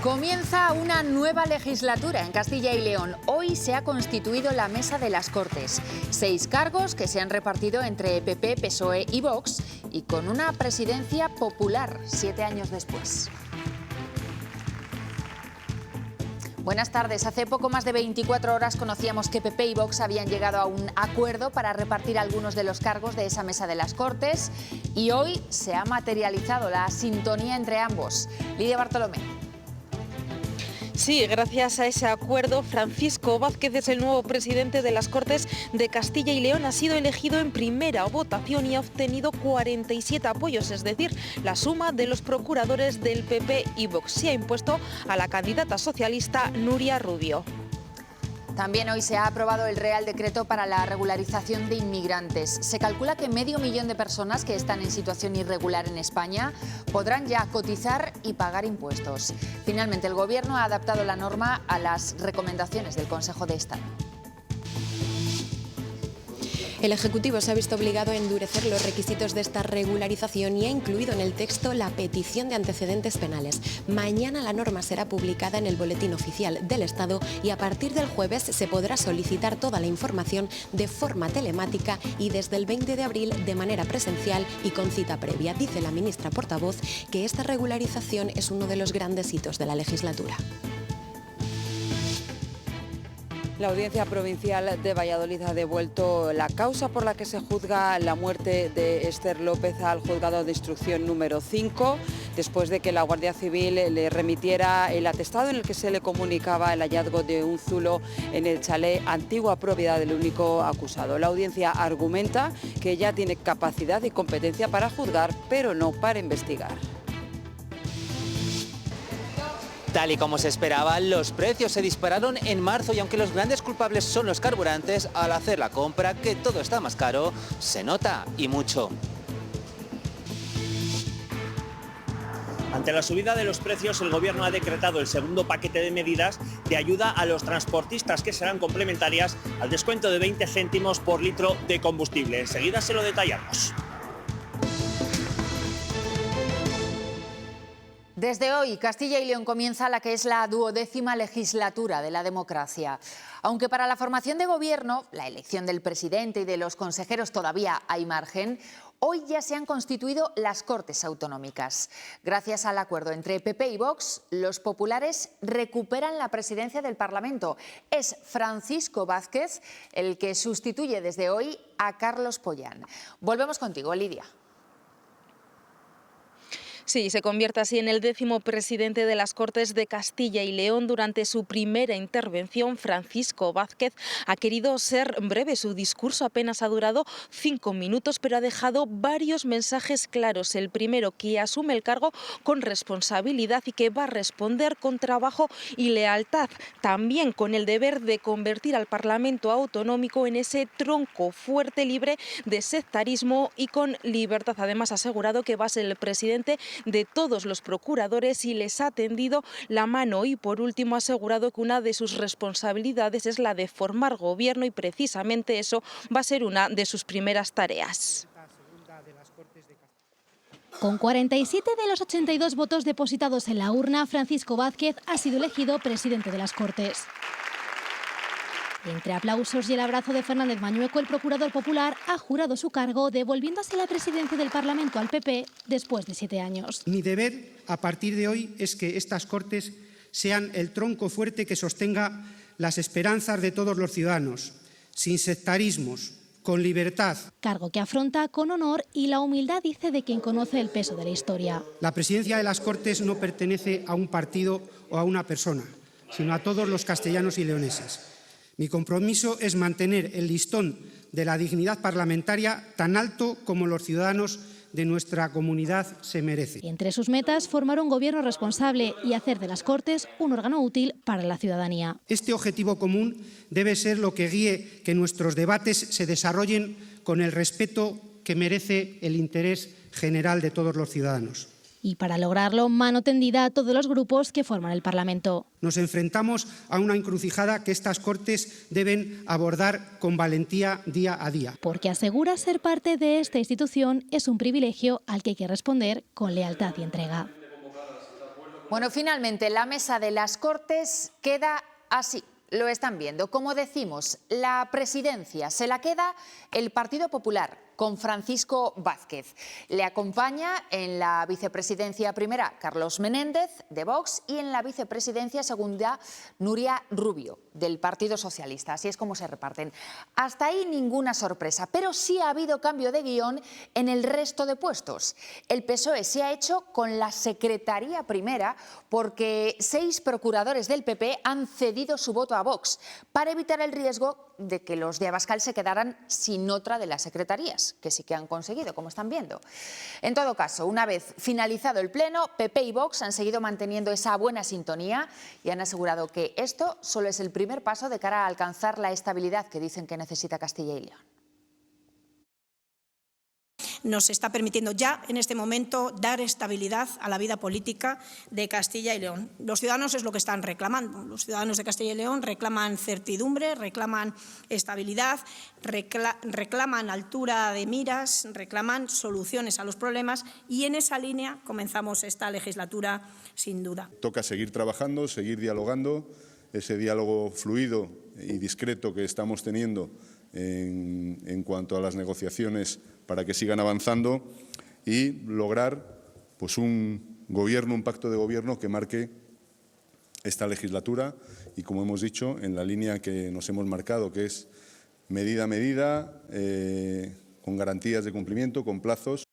Comienza una nueva legislatura en Castilla y León. Hoy se ha constituido la Mesa de las Cortes. 6 cargos que se han repartido entre PP, PSOE y Vox y con una presidencia popular 7 años después. Buenas tardes. Hace poco más de 24 horas conocíamos que PP y Vox habían llegado a un acuerdo para repartir algunos de los cargos de esa Mesa de las Cortes y hoy se ha materializado la sintonía entre ambos. Lidia Bartolomé. Sí, gracias a ese acuerdo, Francisco Vázquez es el nuevo presidente de las Cortes de Castilla y León. Ha sido elegido en primera votación y ha obtenido 47 apoyos, es decir, la suma de los procuradores del PP y Vox. Se ha impuesto a la candidata socialista Nuria Rubio. También hoy se ha aprobado el Real Decreto para la regularización de inmigrantes. Se calcula que 500.000 de personas que están en situación irregular en España podrán ya cotizar y pagar impuestos. Finalmente, el Gobierno ha adaptado la norma a las recomendaciones del Consejo de Estado. El Ejecutivo se ha visto obligado a endurecer los requisitos de esta regularización y ha incluido en el texto la petición de antecedentes penales. Mañana la norma será publicada en el Boletín Oficial del Estado y a partir del jueves se podrá solicitar toda la información de forma telemática y desde el 20 de abril de manera presencial y con cita previa. Dice la ministra portavoz que esta regularización es uno de los grandes hitos de la legislatura. La Audiencia Provincial de Valladolid ha devuelto la causa por la que se juzga la muerte de Esther López al juzgado de instrucción número 5, después de que la Guardia Civil le remitiera el atestado en el que se le comunicaba el hallazgo de un zulo en el chalet, antigua propiedad del único acusado. La audiencia argumenta que ella tiene capacidad y competencia para juzgar, pero no para investigar. Tal y como se esperaba, los precios se dispararon en marzo y aunque los grandes culpables son los carburantes, al hacer la compra, que todo está más caro, se nota y mucho. Ante la subida de los precios, el Gobierno ha decretado el segundo paquete de medidas de ayuda a los transportistas que serán complementarias al descuento de 20 céntimos por litro de combustible. Enseguida se lo detallamos. Desde hoy, Castilla y León comienza la que es la 12ª legislatura de la democracia. Aunque para la formación de gobierno, la elección del presidente y de los consejeros todavía hay margen, hoy ya se han constituido las Cortes Autonómicas. Gracias al acuerdo entre PP y Vox, los populares recuperan la presidencia del Parlamento. Es Francisco Vázquez el que sustituye desde hoy a Carlos Pollán. Volvemos contigo, Lidia. Sí, se convierte así en el 10º presidente de las Cortes de Castilla y León. Durante su primera intervención, Francisco Vázquez ha querido ser breve. Su discurso apenas ha durado 5 minutos, pero ha dejado varios mensajes claros. El primero, que asume el cargo con responsabilidad y que va a responder con trabajo y lealtad. También con el deber de convertir al Parlamento autonómico en ese tronco fuerte, libre de sectarismo y con libertad. Además, ha asegurado que va a ser el presidente de todos los procuradores y les ha tendido la mano. Y por último ha asegurado que una de sus responsabilidades es la de formar gobierno y precisamente eso va a ser una de sus primeras tareas. Con 47 de los 82 votos depositados en la urna, Francisco Vázquez ha sido elegido presidente de las Cortes. Entre aplausos y el abrazo de Fernández Mañueco, el procurador popular ha jurado su cargo, devolviéndose la presidencia del Parlamento al PP después de 7 años. Mi deber, a partir de hoy, es que estas Cortes sean el tronco fuerte que sostenga las esperanzas de todos los ciudadanos, sin sectarismos, con libertad. Cargo que afronta con honor y la humildad, dice, de quien conoce el peso de la historia. La presidencia de las Cortes no pertenece a un partido o a una persona, sino a todos los castellanos y leoneses. Mi compromiso es mantener el listón de la dignidad parlamentaria tan alto como los ciudadanos de nuestra comunidad se merecen. Y entre sus metas, formar un gobierno responsable y hacer de las Cortes un órgano útil para la ciudadanía. Este objetivo común debe ser lo que guíe que nuestros debates se desarrollen con el respeto que merece el interés general de todos los ciudadanos. Y para lograrlo, mano tendida a todos los grupos que forman el Parlamento. Nos enfrentamos a una encrucijada que estas Cortes deben abordar con valentía día a día. Porque asegura ser parte de esta institución es un privilegio al que hay que responder con lealtad y entrega. Bueno, finalmente la mesa de las Cortes queda así. Lo están viendo. Como decimos, la presidencia se la queda el Partido Popular con Francisco Vázquez. Le acompaña en la vicepresidencia primera Carlos Menéndez, de Vox, y en la vicepresidencia segunda Núria Rubio, del Partido Socialista. Así es como se reparten. Hasta ahí ninguna sorpresa, pero sí ha habido cambio de guión en el resto de puestos. El PSOE se ha hecho con la secretaría primera porque 6 procuradores del PP han cedido su voto a Vox para evitar el riesgo de que los de Abascal se quedaran sin otra de las secretarías, que sí que han conseguido, como están viendo. En todo caso, una vez finalizado el pleno, PP y Vox han seguido manteniendo esa buena sintonía y han asegurado que esto solo es el primer paso de cara a alcanzar la estabilidad que dicen que necesita Castilla y León. Nos está permitiendo ya, en este momento, dar estabilidad a la vida política de Castilla y León. Los ciudadanos es lo que están reclamando. Los ciudadanos de Castilla y León reclaman certidumbre, reclaman estabilidad, reclaman altura de miras, reclaman soluciones a los problemas y en esa línea comenzamos esta legislatura sin duda. Toca seguir trabajando, seguir dialogando, ese diálogo fluido y discreto que estamos teniendo en cuanto a las negociaciones para que sigan avanzando y lograr pues, un gobierno, un pacto de gobierno que marque esta legislatura y, como hemos dicho, en la línea que nos hemos marcado, que es medida a medida, con garantías de cumplimiento, con plazos.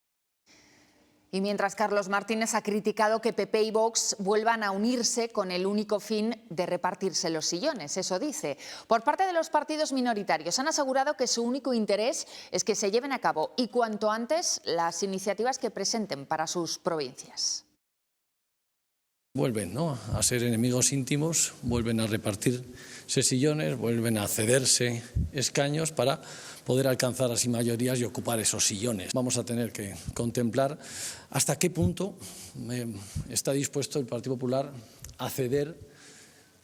Y mientras Carlos Martínez ha criticado que PP y Vox vuelvan a unirse con el único fin de repartirse los sillones, eso dice. Por parte de los partidos minoritarios han asegurado que su único interés es que se lleven a cabo y cuanto antes las iniciativas que presenten para sus provincias. Vuelven, ¿no?, a ser enemigos íntimos, vuelven a repartirse sillones, vuelven a cederse escaños para poder alcanzar así mayorías y ocupar esos sillones. Vamos a tener que contemplar hasta qué punto está dispuesto el Partido Popular a ceder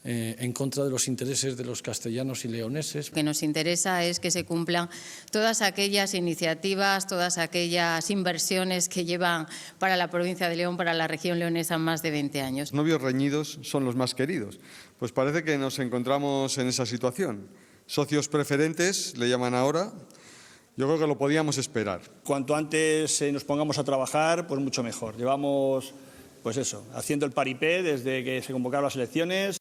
en contra de los intereses de los castellanos y leoneses. Lo que nos interesa es que se cumplan todas aquellas iniciativas, todas aquellas inversiones que llevan para la provincia de León, para la región leonesa, más de 20 años. Los novios reñidos son los más queridos. Pues parece que nos encontramos en esa situación. Socios preferentes, le llaman ahora. Yo creo que lo podíamos esperar. Cuanto antes nos pongamos a trabajar, pues mucho mejor. Llevamos, pues eso, haciendo el paripé desde que se convocaron las elecciones.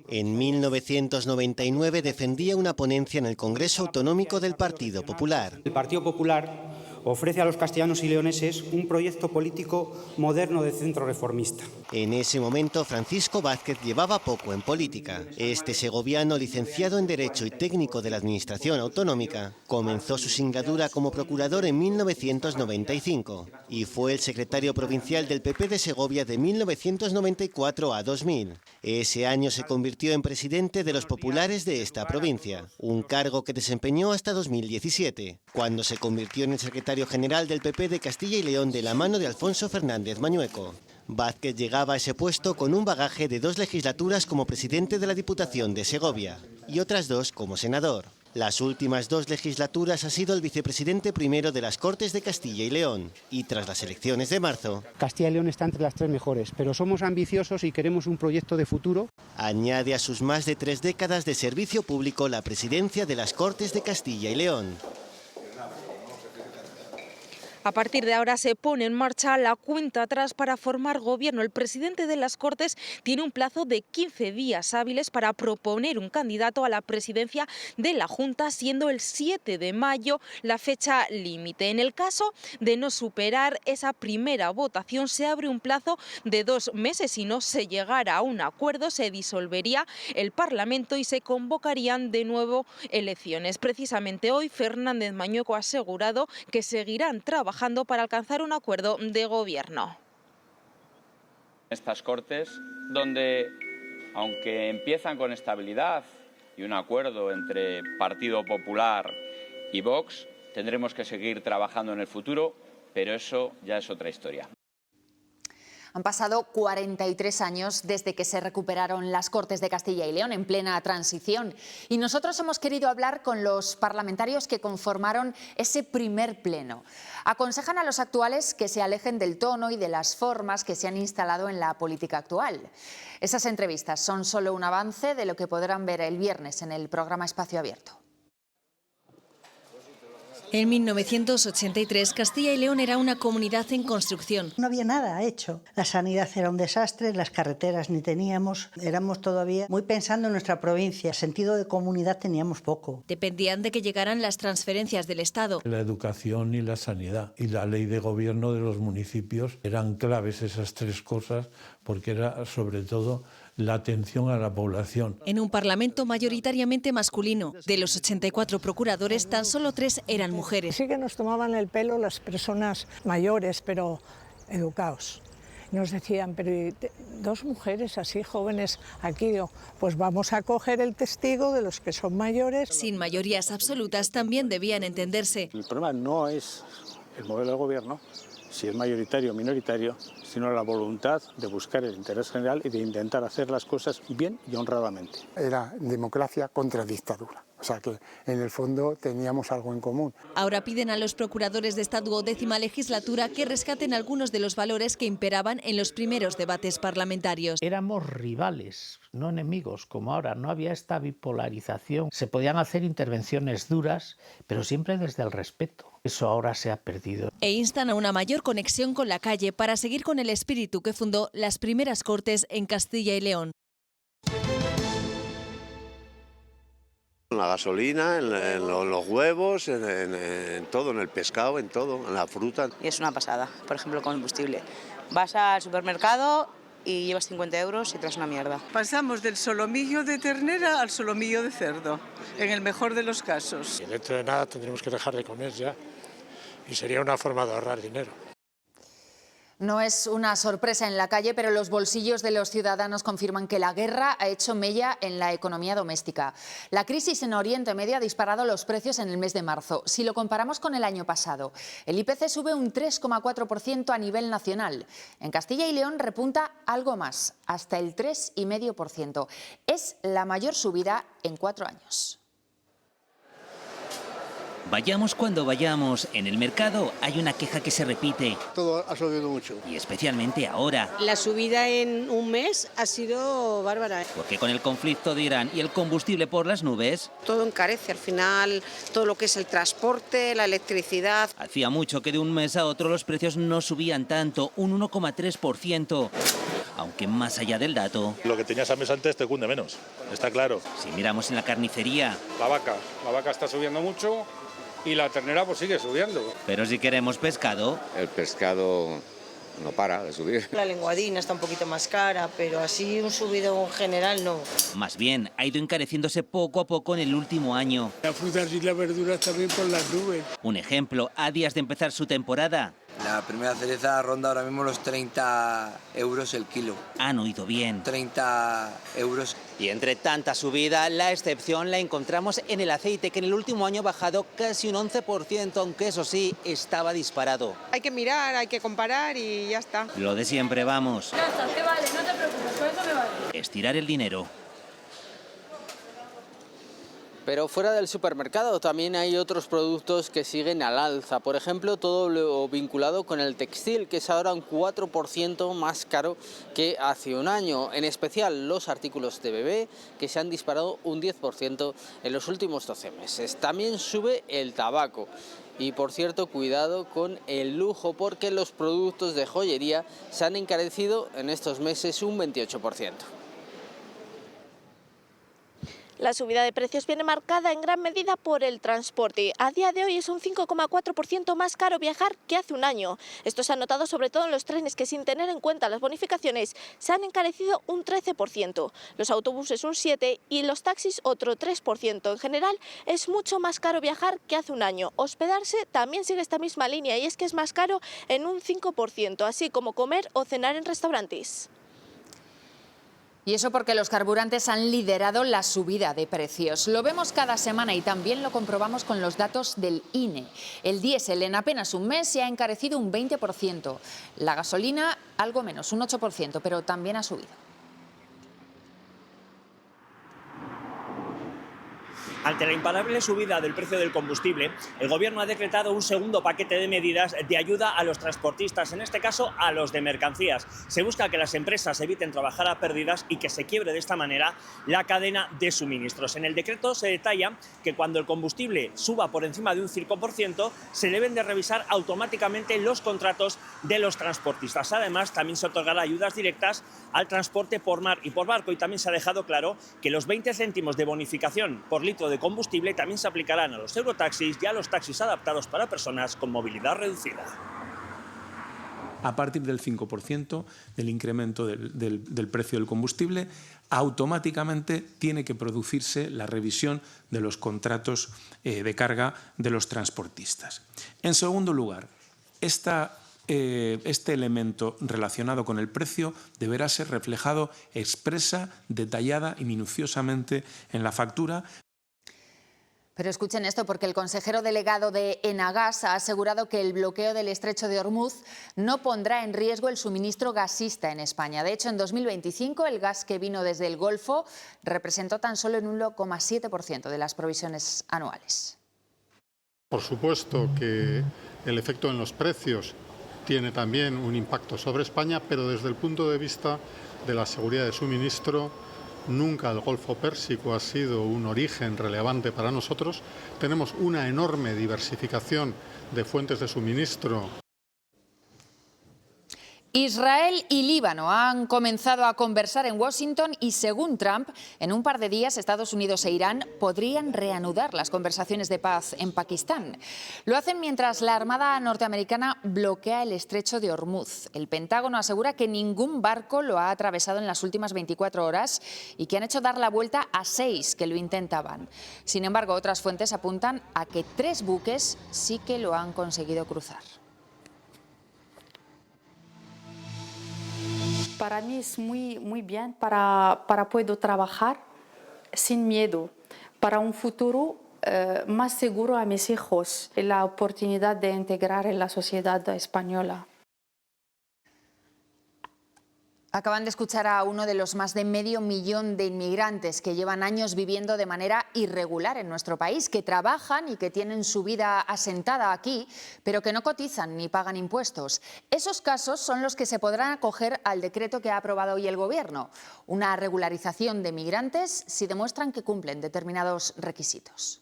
En 1999 defendía una ponencia en el Congreso Autonómico del Partido Popular. El Partido Popular ofrece a los castellanos y leoneses un proyecto político moderno de centro reformista. En ese momento, Francisco Vázquez llevaba poco en política. Este segoviano, licenciado en Derecho y técnico de la Administración Autonómica, comenzó su singladura como procurador en 1995 y fue el secretario provincial del PP de Segovia de 1994 a 2000. Ese año se convirtió en presidente de los populares de esta provincia, un cargo que desempeñó hasta 2017, cuando se convirtió en el secretario general del PP de Castilla y León de la mano de Alfonso Fernández Mañueco. Vázquez llegaba a ese puesto con un bagaje de 2 legislaturas como presidente de la Diputación de Segovia y otras 2 como senador. Las últimas 2 legislaturas ha sido el vicepresidente primero de las Cortes de Castilla y León y tras las elecciones de marzo, Castilla y León está entre las 3 mejores, pero somos ambiciosos y queremos un proyecto de futuro. Añade a sus más de 3 décadas de servicio público la presidencia de las Cortes de Castilla y León. A partir de ahora se pone en marcha la cuenta atrás para formar gobierno. El presidente de las Cortes tiene un plazo de 15 días hábiles para proponer un candidato a la presidencia de la Junta, siendo el 7 de mayo la fecha límite. En el caso de no superar esa primera votación, se abre un plazo de 2 meses. Si no se llegara a un acuerdo, se disolvería el Parlamento y se convocarían de nuevo elecciones. Precisamente hoy, Fernández Mañueco ha asegurado que seguirán trabajando para alcanzar un acuerdo de gobierno. Estas Cortes, donde, aunque empiezan con estabilidad y un acuerdo entre Partido Popular y Vox, tendremos que seguir trabajando en el futuro, pero eso ya es otra historia. Han pasado 43 años desde que se recuperaron las Cortes de Castilla y León en plena transición y nosotros hemos querido hablar con los parlamentarios que conformaron ese primer pleno. Aconsejan a los actuales que se alejen del tono y de las formas que se han instalado en la política actual. Esas entrevistas son solo un avance de lo que podrán ver el viernes en el programa Espacio Abierto. En 1983, Castilla y León era una comunidad en construcción. No había nada hecho. La sanidad era un desastre, las carreteras ni teníamos. Éramos todavía muy pensando en nuestra provincia. Sentido de comunidad teníamos poco. Dependían de que llegaran las transferencias del Estado. La educación y la sanidad y la ley de gobierno de los municipios eran claves esas tres cosas porque era sobre todo la atención a la población. En un parlamento mayoritariamente masculino, de los 84 procuradores, tan solo 3 eran mujeres. Sí que nos tomaban el pelo las personas mayores, pero educados. Nos decían, pero 2 mujeres así jóvenes aquí, pues vamos a coger el testigo de los que son mayores. Sin mayorías absolutas también debían entenderse. El problema no es el modelo de gobierno, si es mayoritario o minoritario, sino la voluntad de buscar el interés general y de intentar hacer las cosas bien y honradamente. Era democracia contra dictadura. O sea que en el fondo teníamos algo en común. Ahora piden a los procuradores de esta 12ª legislatura que rescaten algunos de los valores que imperaban en los primeros debates parlamentarios. Éramos rivales, no enemigos, como ahora. No había esta bipolarización. Se podían hacer intervenciones duras, pero siempre desde el respeto. Eso ahora se ha perdido. E instan a una mayor conexión con la calle para seguir con el espíritu que fundó las primeras Cortes en Castilla y León. En la gasolina, en los huevos, en todo, en el pescado, en todo, en la fruta. Y es una pasada, por ejemplo, el combustible. Vas al supermercado y llevas 50 euros y traes una mierda. Pasamos del solomillo de ternera al solomillo de cerdo, en el mejor de los casos. Y dentro de nada tendremos que dejar de comer ya, y sería una forma de ahorrar dinero. No es una sorpresa en la calle, pero los bolsillos de los ciudadanos confirman que la guerra ha hecho mella en la economía doméstica. La crisis en Oriente Medio ha disparado los precios en el mes de marzo. Si lo comparamos con el año pasado, el IPC sube un 3,4% a nivel nacional. En Castilla y León repunta algo más, hasta el 3,5%. Es la mayor subida en 4 años. Vayamos cuando vayamos, en el mercado hay una queja que se repite. Todo ha subido mucho. Y especialmente ahora. La subida en un mes ha sido bárbara. Porque con el conflicto de Irán y el combustible por las nubes... Todo encarece, al final, todo lo que es el transporte, la electricidad. Hacía mucho que de un mes a otro los precios no subían tanto, un 1,3%. Aunque más allá del dato... Lo que tenías a mes antes te cunde menos, está claro. Si miramos en la carnicería... La vaca está subiendo mucho y la ternera pues sigue subiendo. Pero si queremos pescado... El pescado no para de subir. La lenguadina está un poquito más cara, pero así un subido general no. Más bien, ha ido encareciéndose poco a poco en el último año. Las frutas y las verduras también por las nubes. Un ejemplo, a días de empezar su temporada... La primera cereza ronda ahora mismo los 30 euros el kilo. Han oído bien. 30 euros. Y entre tanta subida, la excepción la encontramos en el aceite, que en el último año ha bajado casi un 11%, aunque eso sí, estaba disparado. Hay que mirar, hay que comparar y ya está. Lo de siempre, vamos. Ya está, te vale, no te preocupes, con eso me vale. Estirar el dinero. Pero fuera del supermercado también hay otros productos que siguen al alza. Por ejemplo, todo lo vinculado con el textil, que es ahora un 4% más caro que hace un año. En especial los artículos de bebé, que se han disparado un 10% en los últimos 12 meses. También sube el tabaco. Y por cierto, cuidado con el lujo, porque los productos de joyería se han encarecido en estos meses un 28%. La subida de precios viene marcada en gran medida por el transporte. A día de hoy es un 5,4% más caro viajar que hace un año. Esto se ha notado sobre todo en los trenes, que sin tener en cuenta las bonificaciones se han encarecido un 13%, los autobuses un 7% y los taxis otro 3%. En general es mucho más caro viajar que hace un año. Hospedarse también sigue esta misma línea y es que es más caro en un 5%, así como comer o cenar en restaurantes. Y eso porque los carburantes han liderado la subida de precios. Lo vemos cada semana y también lo comprobamos con los datos del INE. El diésel en apenas un mes se ha encarecido un 20%. La gasolina algo menos, un 8%, pero también ha subido. Ante la imparable subida del precio del combustible, el Gobierno ha decretado un segundo paquete de medidas de ayuda a los transportistas, en este caso a los de mercancías. Se busca que las empresas eviten trabajar a pérdidas y que se quiebre de esta manera la cadena de suministros. En el decreto se detalla que cuando el combustible suba por encima de un 5%, se deben de revisar automáticamente los contratos de los transportistas. Además, también se otorgará ayudas directas al transporte por mar y por barco, y también se ha dejado claro que los 20 céntimos de bonificación por litro de combustible también se aplicarán a los eurotaxis y a los taxis adaptados para personas con movilidad reducida. A partir del 5% del incremento del precio del combustible, automáticamente tiene que producirse la revisión de los contratos de carga de los transportistas. En segundo lugar, este elemento relacionado con el precio deberá ser reflejado expresa, detallada y minuciosamente en la factura. Pero escuchen esto, porque el consejero delegado de Enagas ha asegurado que el bloqueo del estrecho de Ormuz no pondrá en riesgo el suministro gasista en España. De hecho, en 2025 el gas que vino desde el Golfo representó tan solo en un 1,7% de las provisiones anuales. Por supuesto que el efecto en los precios tiene también un impacto sobre España, pero desde el punto de vista de la seguridad de suministro, nunca el Golfo Pérsico ha sido un origen relevante para nosotros. Tenemos una enorme diversificación de fuentes de suministro. Israel y Líbano han comenzado a conversar en Washington y, según Trump, en un par de días Estados Unidos e Irán podrían reanudar las conversaciones de paz en Pakistán. Lo hacen mientras la Armada norteamericana bloquea el estrecho de Ormuz. El Pentágono asegura que ningún barco lo ha atravesado en las últimas 24 horas y que han hecho dar la vuelta a 6 que lo intentaban. Sin embargo, otras fuentes apuntan a que 3 buques sí que lo han conseguido cruzar. Para mí es muy bien para poder trabajar sin miedo, para un futuro más seguro a mis hijos y la oportunidad de integrar en la sociedad española. Acaban de escuchar a uno de los más de medio millón de inmigrantes que llevan años viviendo de manera irregular en nuestro país, que trabajan y que tienen su vida asentada aquí, pero que no cotizan ni pagan impuestos. Esos casos son los que se podrán acoger al decreto que ha aprobado hoy el Gobierno, una regularización de migrantes si demuestran que cumplen determinados requisitos.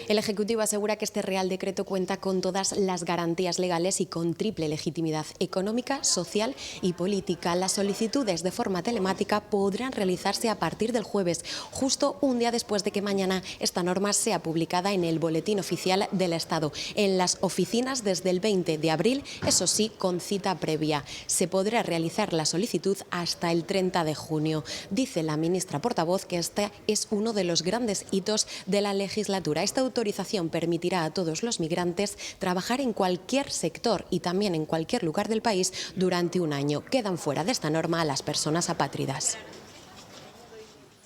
El Ejecutivo asegura que este Real Decreto cuenta con todas las garantías legales y con triple legitimidad económica, social y política. Las solicitudes de forma telemática podrán realizarse a partir del jueves, justo un día después de que mañana esta norma sea publicada en el Boletín Oficial del Estado. En las oficinas desde el 20 de abril, eso sí, con cita previa. Se podrá realizar la solicitud hasta el 30 de junio. Dice la ministra portavoz que este es uno de los grandes hitos de la legislatura. Esta autorización permitirá a todos los migrantes trabajar en cualquier sector y también en cualquier lugar del país durante un año. Quedan fuera de esta norma a las personas apátridas.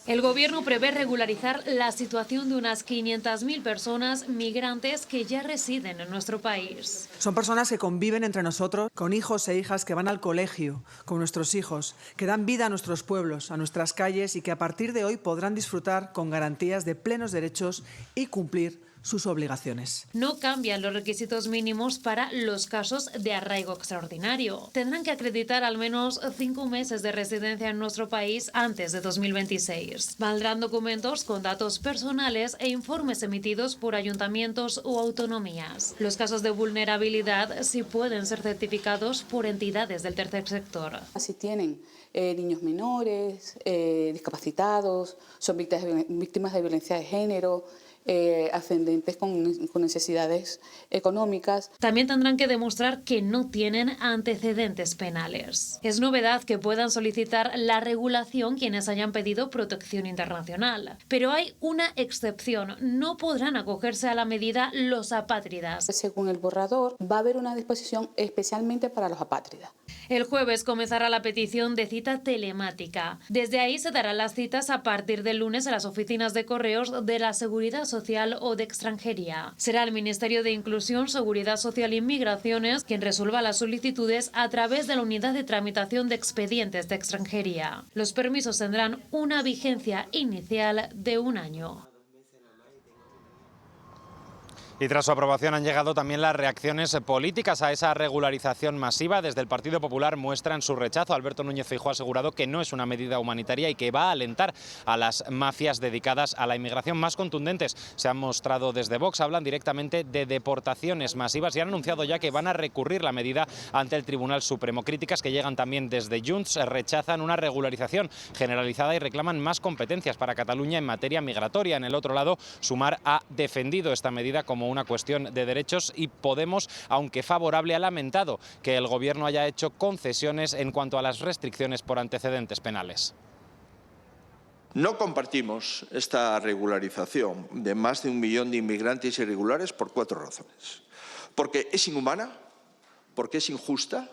El Gobierno prevé regularizar la situación de unas 500.000 personas migrantes que ya residen en nuestro país. Son personas que conviven entre nosotros, con hijos e hijas que van al colegio, con nuestros hijos, que dan vida a nuestros pueblos, a nuestras calles y que a partir de hoy podrán disfrutar con garantías de plenos derechos y cumplir sus obligaciones. No cambian los requisitos mínimos para los casos de arraigo extraordinario. Tendrán que acreditar al menos 5 meses de residencia en nuestro país antes de 2026. Valdrán documentos con datos personales e informes emitidos por ayuntamientos o autonomías. Los casos de vulnerabilidad sí pueden ser certificados por entidades del tercer sector. Si tienen niños menores, discapacitados, son víctimas de violencia de género, ascendentes con necesidades económicas. También tendrán que demostrar que no tienen antecedentes penales. Es novedad que puedan solicitar la regulación quienes hayan pedido protección internacional. Pero hay una excepción: no podrán acogerse a la medida los apátridas. Según el borrador, va a haber una disposición especialmente para los apátridas. El jueves comenzará la petición de cita telemática. Desde ahí se darán las citas a partir del lunes a las oficinas de correos de la Seguridad Social o de Extranjería. Será el Ministerio de Inclusión, Seguridad Social y Migraciones quien resuelva las solicitudes a través de la Unidad de Tramitación de Expedientes de Extranjería. Los permisos tendrán una vigencia inicial de 1 año. Y tras su aprobación han llegado también las reacciones políticas a esa regularización masiva. Desde el Partido Popular muestran su rechazo. Alberto Núñez Feijóo ha asegurado que no es una medida humanitaria y que va a alentar a las mafias dedicadas a la inmigración. Más contundentes se han mostrado desde Vox. Hablan directamente de deportaciones masivas y han anunciado ya que van a recurrir la medida ante el Tribunal Supremo. Críticas que llegan también desde Junts rechazan una regularización generalizada y reclaman más competencias para Cataluña en materia migratoria. En el otro lado, Sumar ha defendido esta medida como una cuestión de derechos y Podemos, aunque favorable, ha lamentado que el Gobierno haya hecho concesiones en cuanto a las restricciones por antecedentes penales. No compartimos esta regularización de más de 1 millón de inmigrantes irregulares por 4 razones. Porque es inhumana, porque es injusta,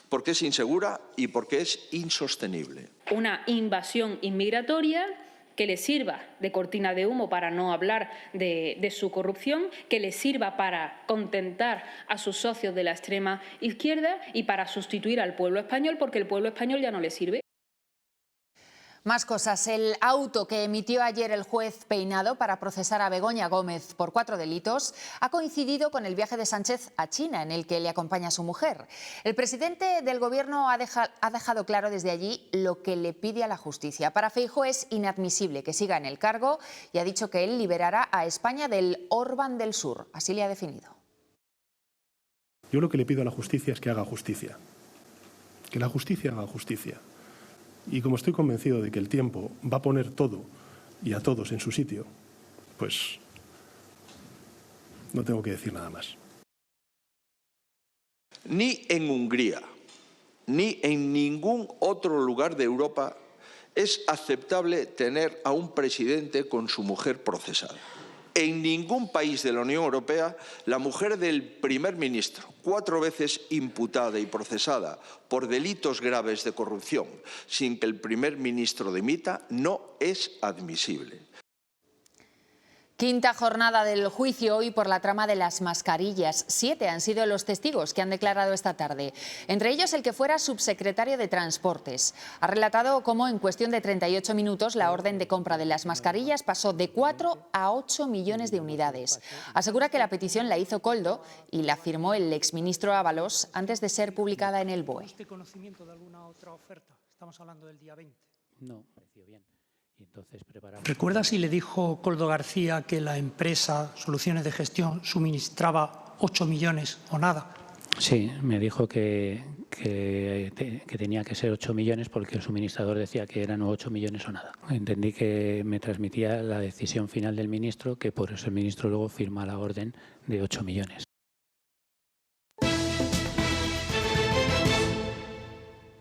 porque es insegura y porque es insostenible. Una invasión inmigratoria que le sirva de cortina de humo para no hablar de su corrupción, que le sirva para contentar a sus socios de la extrema izquierda y para sustituir al pueblo español, porque el pueblo español ya no le sirve. Más cosas. El auto que emitió ayer el juez Peinado para procesar a Begoña Gómez por 4 delitos ha coincidido con el viaje de Sánchez a China, en el que le acompaña su mujer. El presidente del Gobierno ha dejado claro desde allí lo que le pide a la justicia. Para Feijóo es inadmisible que siga en el cargo y ha dicho que él liberará a España del Orbán del Sur. Así le ha definido. Yo lo que le pido a la justicia es que haga justicia. Que la justicia haga justicia. Y como estoy convencido de que el tiempo va a poner todo y a todos en su sitio, pues no tengo que decir nada más. Ni en Hungría, ni en ningún otro lugar de Europa es aceptable tener a un presidente con su mujer procesada. En ningún país de la Unión Europea la mujer del primer ministro, 4 veces imputada y procesada por delitos graves de corrupción, sin que el primer ministro dimita, no es admisible. Quinta jornada del juicio hoy por la trama de las mascarillas. 7 han sido los testigos que han declarado esta tarde. Entre ellos el que fuera subsecretario de Transportes. Ha relatado cómo en cuestión de 38 minutos la orden de compra de las mascarillas pasó de 4 a 8 millones de unidades. Asegura que la petición la hizo Koldo y la firmó el exministro Ábalos antes de ser publicada en el BOE. ¿Tiene conocimiento de alguna otra oferta? Estamos hablando del día 20. No, pareció bien. ¿Recuerda si le dijo Koldo García que la empresa Soluciones de Gestión suministraba 8 millones o nada? Sí, me dijo que tenía que ser 8 millones porque el suministrador decía que eran 8 millones o nada. Entendí que me transmitía la decisión final del ministro, que por eso el ministro luego firma la orden de 8 millones.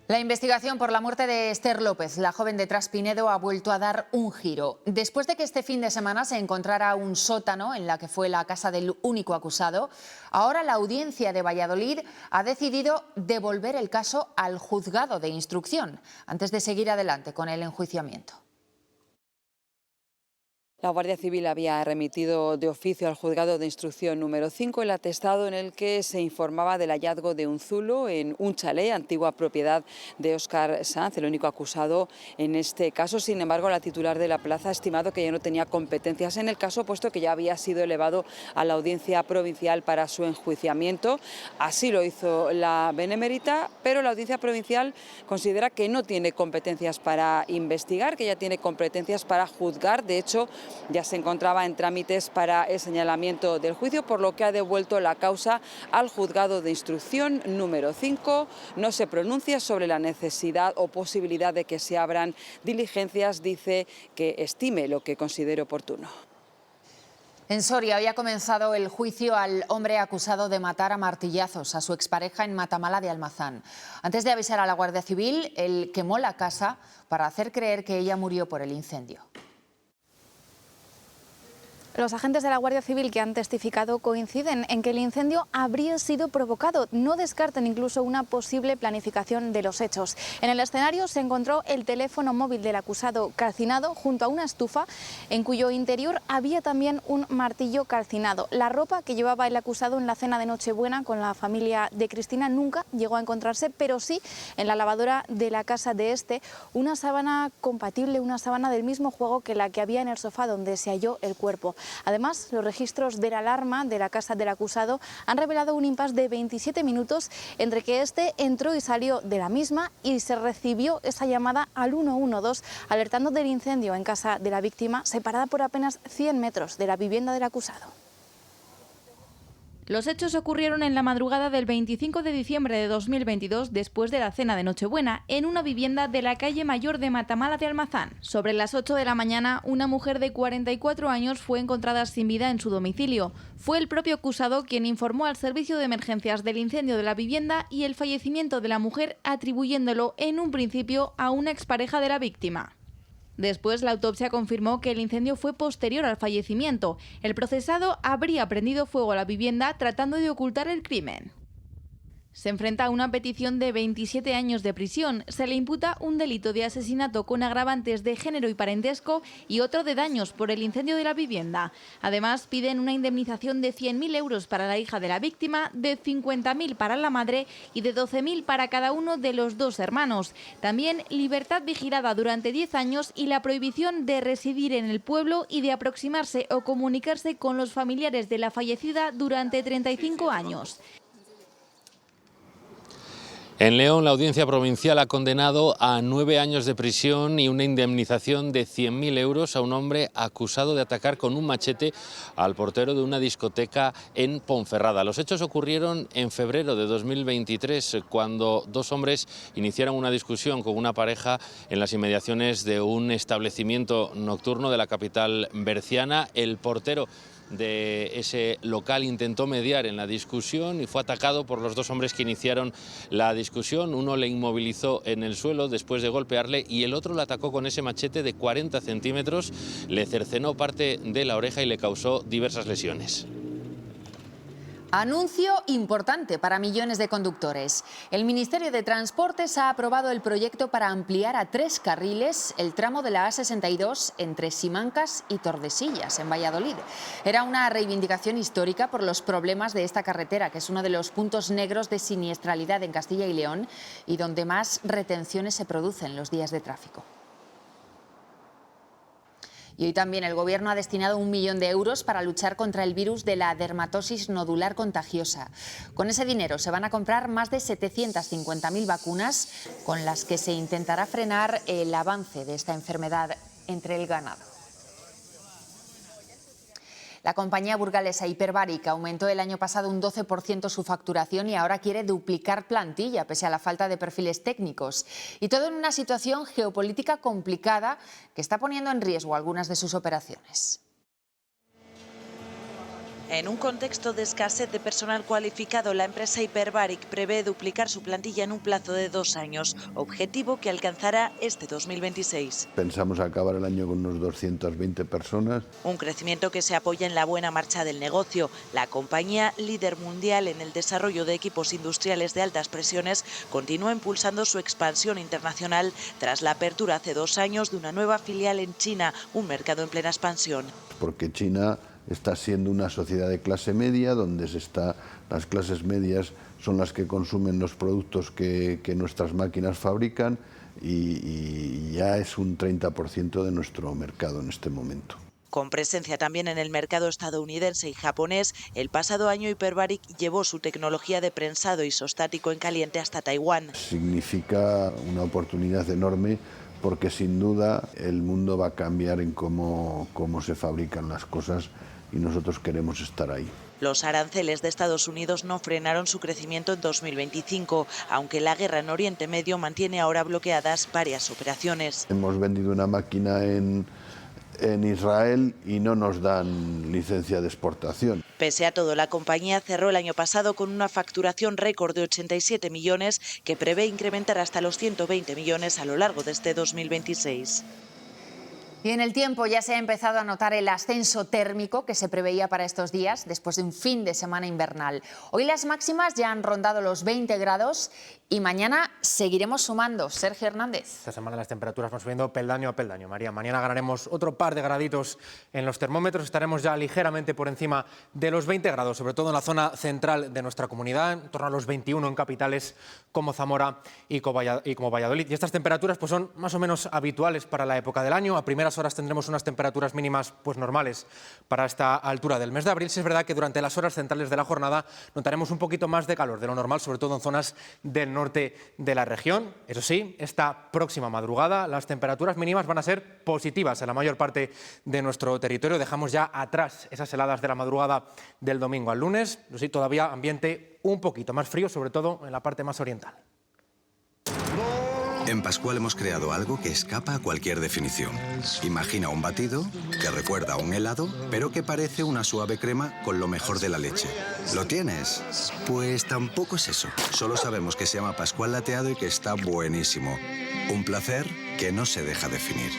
La investigación por la muerte de Esther López, la joven de Traspinedo, ha vuelto a dar un giro. Después de que este fin de semana se encontrara un sótano en la que fue la casa del único acusado, ahora la audiencia de Valladolid ha decidido devolver el caso al juzgado de instrucción, antes de seguir adelante con el enjuiciamiento. La Guardia Civil había remitido de oficio al juzgado de instrucción número 5 el atestado en el que se informaba del hallazgo de un zulo en un chalet, antigua propiedad de Óscar Sanz, el único acusado en este caso. Sin embargo, la titular de la plaza ha estimado que ya no tenía competencias en el caso, puesto que ya había sido elevado a la audiencia provincial para su enjuiciamiento. Así lo hizo la Benemérita, pero la audiencia provincial considera que no tiene competencias para investigar, que ya tiene competencias para juzgar. De hecho, ya se encontraba en trámites para el señalamiento del juicio, por lo que ha devuelto la causa al juzgado de instrucción número 5. No se pronuncia sobre la necesidad o posibilidad de que se abran diligencias, dice que estime lo que considere oportuno. En Soria hoy ha comenzado el juicio al hombre acusado de matar a martillazos a su expareja en Matamala de Almazán. Antes de avisar a la Guardia Civil, él quemó la casa para hacer creer que ella murió por el incendio. Los agentes de la Guardia Civil que han testificado coinciden en que el incendio habría sido provocado. No descartan incluso una posible planificación de los hechos. En el escenario se encontró el teléfono móvil del acusado calcinado junto a una estufa en cuyo interior había también un martillo calcinado. La ropa que llevaba el acusado en la cena de Nochebuena con la familia de Cristina nunca llegó a encontrarse, pero sí en la lavadora de la casa de este una sábana compatible, una sábana del mismo juego que la que había en el sofá donde se halló el cuerpo. Además, los registros de la alarma de la casa del acusado han revelado un impasse de 27 minutos entre que este entró y salió de la misma y se recibió esa llamada al 112 alertando del incendio en casa de la víctima, separada por apenas 100 metros de la vivienda del acusado. Los hechos ocurrieron en la madrugada del 25 de diciembre de 2022, después de la cena de Nochebuena, en una vivienda de la calle Mayor de Matamala de Almazán. Sobre las 8 de la mañana, una mujer de 44 años fue encontrada sin vida en su domicilio. Fue el propio acusado quien informó al servicio de emergencias del incendio de la vivienda y el fallecimiento de la mujer, atribuyéndolo en un principio a una expareja de la víctima. Después, la autopsia confirmó que el incendio fue posterior al fallecimiento. El procesado habría prendido fuego a la vivienda tratando de ocultar el crimen. Se enfrenta a una petición de 27 años de prisión. Se le imputa un delito de asesinato con agravantes de género y parentesco y otro de daños por el incendio de la vivienda. Además, piden una indemnización de 100.000 euros para la hija de la víctima, de 50.000 para la madre y de 12.000 para cada uno de los dos hermanos. También libertad vigilada durante 10 años y la prohibición de residir en el pueblo y de aproximarse o comunicarse con los familiares de la fallecida durante 35 años. En León, la Audiencia Provincial ha condenado a 9 años de prisión y una indemnización de 100.000 euros a un hombre acusado de atacar con un machete al portero de una discoteca en Ponferrada. Los hechos ocurrieron en febrero de 2023, cuando dos hombres iniciaron una discusión con una pareja en las inmediaciones de un establecimiento nocturno de la capital berciana. El portero de ese local intentó mediar en la discusión y fue atacado por los dos hombres que iniciaron la discusión. Uno le inmovilizó en el suelo después de golpearle y el otro le atacó con ese machete de 40 centímetros, le cercenó parte de la oreja y le causó diversas lesiones. Anuncio importante para millones de conductores. El Ministerio de Transportes ha aprobado el proyecto para ampliar a 3 carriles el tramo de la A62 entre Simancas y Tordesillas, en Valladolid. Era una reivindicación histórica por los problemas de esta carretera, que es uno de los puntos negros de siniestralidad en Castilla y León y donde más retenciones se producen los días de tráfico. Y hoy también el Gobierno ha destinado 1 millón de euros para luchar contra el virus de la dermatosis nodular contagiosa. Con ese dinero se van a comprar más de 750.000 vacunas con las que se intentará frenar el avance de esta enfermedad entre el ganado. La compañía burgalesa Hyperbaric aumentó el año pasado un 12% su facturación y ahora quiere duplicar plantilla pese a la falta de perfiles técnicos. Y todo en una situación geopolítica complicada que está poniendo en riesgo algunas de sus operaciones. En un contexto de escasez de personal cualificado, la empresa Hyperbaric prevé duplicar su plantilla en un plazo de 2 años, objetivo que alcanzará este 2026. Pensamos acabar el año con unos 220 personas. Un crecimiento que se apoya en la buena marcha del negocio. La compañía, líder mundial en el desarrollo de equipos industriales de altas presiones, continúa impulsando su expansión internacional tras la apertura hace 2 años de una nueva filial en China, un mercado en plena expansión. Porque China está siendo una sociedad de clase media, donde las clases medias son las que consumen los productos que nuestras máquinas fabrican y ya es un 30% de nuestro mercado en este momento. Con presencia también en el mercado estadounidense y japonés, el pasado año Hyperbaric llevó su tecnología de prensado isostático en caliente hasta Taiwán. Significa una oportunidad enorme porque sin duda el mundo va a cambiar en cómo se fabrican las cosas y nosotros queremos estar ahí. Los aranceles de Estados Unidos no frenaron su crecimiento en 2025, aunque la guerra en Oriente Medio mantiene ahora bloqueadas varias operaciones. Hemos vendido una máquina en en Israel y no nos dan licencia de exportación. Pese a todo, la compañía cerró el año pasado con una facturación récord de 87 millones que prevé incrementar hasta los 120 millones a lo largo de este 2026. Y en el tiempo ya se ha empezado a notar el ascenso térmico que se preveía para estos días después de un fin de semana invernal. Hoy las máximas ya han rondado los 20 grados y mañana seguiremos sumando. Sergio Hernández. Esta semana las temperaturas van subiendo peldaño a peldaño, María. Mañana ganaremos otro par de graditos en los termómetros. Estaremos ya ligeramente por encima de los 20 grados, sobre todo en la zona central de nuestra comunidad, en torno a los 21 en capitales como Zamora y como Valladolid. Y estas temperaturas pues son más o menos habituales para la época del año. A primeras horas tendremos unas temperaturas mínimas pues normales para esta altura del mes de abril. Sí es verdad que durante las horas centrales de la jornada notaremos un poquito más de calor de lo normal, sobre todo en zonas del norte de la región. Eso sí, esta próxima madrugada las temperaturas mínimas van a ser positivas en la mayor parte de nuestro territorio. Dejamos ya atrás esas heladas de la madrugada del domingo al lunes. Eso sí, todavía ambiente un poquito más frío, sobre todo en la parte más oriental. En Pascual hemos creado algo que escapa a cualquier definición. Imagina un batido que recuerda a un helado, pero que parece una suave crema con lo mejor de la leche. ¿Lo tienes? Pues tampoco es eso. Solo sabemos que se llama Pascual Lateado y que está buenísimo. Un placer que no se deja definir.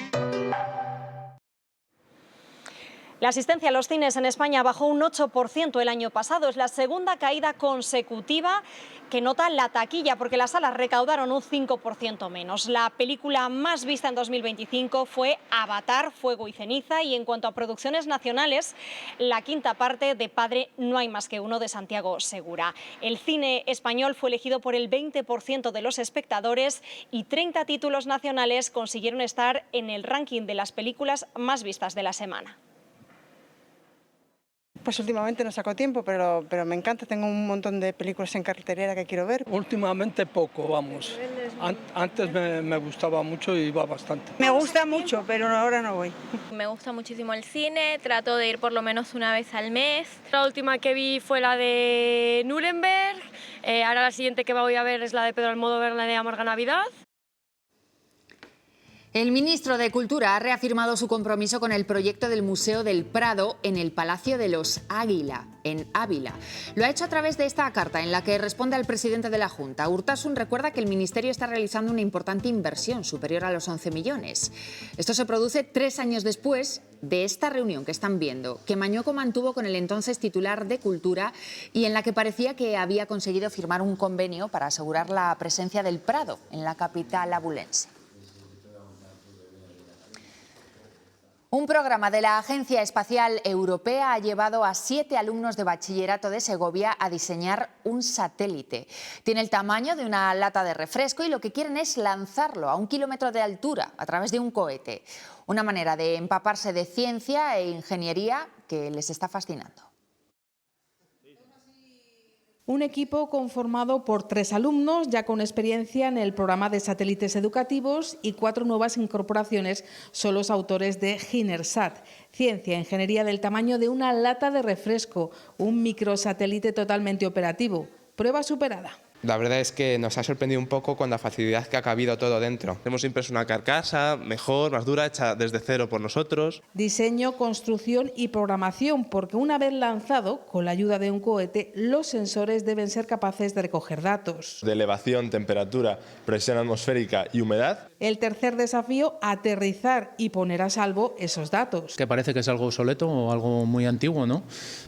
La asistencia a los cines en España bajó un 8% el año pasado. Es la segunda caída consecutiva que nota la taquilla, porque las salas recaudaron un 5% menos. La película más vista en 2025 fue Avatar, Fuego y Ceniza, y en cuanto a producciones nacionales, la quinta parte de Padre no hay más que uno de Santiago Segura. El cine español fue elegido por el 20% de los espectadores y 30 títulos nacionales consiguieron estar en el ranking de las películas más vistas de la semana. Pues últimamente no saco tiempo, pero me encanta. Tengo un montón de películas en cartelera que quiero ver. Últimamente poco, vamos. Antes me gustaba mucho y iba bastante. Me gusta mucho, pero ahora no voy. Me gusta muchísimo el cine, trato de ir por lo menos una vez al mes. La última que vi fue la de Nuremberg, ahora la siguiente que voy a ver es la de Pedro Almodóvar, la de Amarga Navidad. El ministro de Cultura ha reafirmado su compromiso con el proyecto del Museo del Prado en el Palacio de los Águila, en Ávila. Lo ha hecho a través de esta carta en la que responde al presidente de la Junta. Urtasun recuerda que el Ministerio está realizando una importante inversión superior a los 11 millones. Esto se produce 3 años después de esta reunión que están viendo, que Mañueco mantuvo con el entonces titular de Cultura y en la que parecía que había conseguido firmar un convenio para asegurar la presencia del Prado en la capital abulense. Un programa de la Agencia Espacial Europea ha llevado a 7 alumnos de bachillerato de Segovia a diseñar un satélite. Tiene el tamaño de una lata de refresco y lo que quieren es lanzarlo a 1 kilómetro de altura a través de un cohete. Una manera de empaparse de ciencia e ingeniería que les está fascinando. Un equipo conformado por 3 alumnos ya con experiencia en el programa de satélites educativos y 4 nuevas incorporaciones son los autores de GINERSAT, ciencia e ingeniería del tamaño de una lata de refresco, un microsatélite totalmente operativo. Prueba superada. La verdad es que nos ha sorprendido un poco con la facilidad que ha cabido todo dentro. Hemos impreso una carcasa mejor, más dura, hecha desde cero por nosotros. Diseño, construcción y programación, porque una vez lanzado, con la ayuda de un cohete, los sensores deben ser capaces de recoger datos. De elevación, temperatura, presión atmosférica y humedad. El tercer desafío, aterrizar y poner a salvo esos datos. Que parece que es algo obsoleto o algo muy antiguo, ¿no?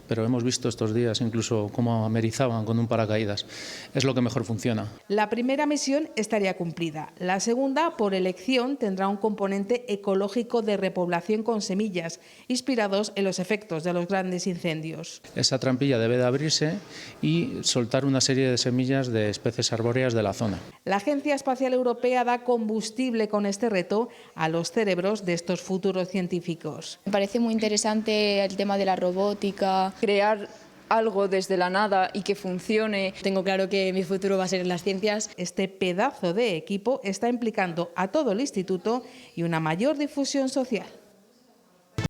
Pero hemos visto estos días incluso cómo amerizaban con un paracaídas. Es lo que mejor funciona. La primera misión estaría cumplida. La segunda, por elección, tendrá un componente ecológico de repoblación con semillas, inspirados en los efectos de los grandes incendios. Esa trampilla debe de abrirse y soltar una serie de semillas de especies arbóreas de la zona. La Agencia Espacial Europea da combustible con este reto a los cerebros de estos futuros científicos. Me parece muy interesante el tema de la robótica, crear algo desde la nada y que funcione. Tengo claro que mi futuro va a ser en las ciencias. Este pedazo de equipo está implicando a todo el instituto y una mayor difusión social.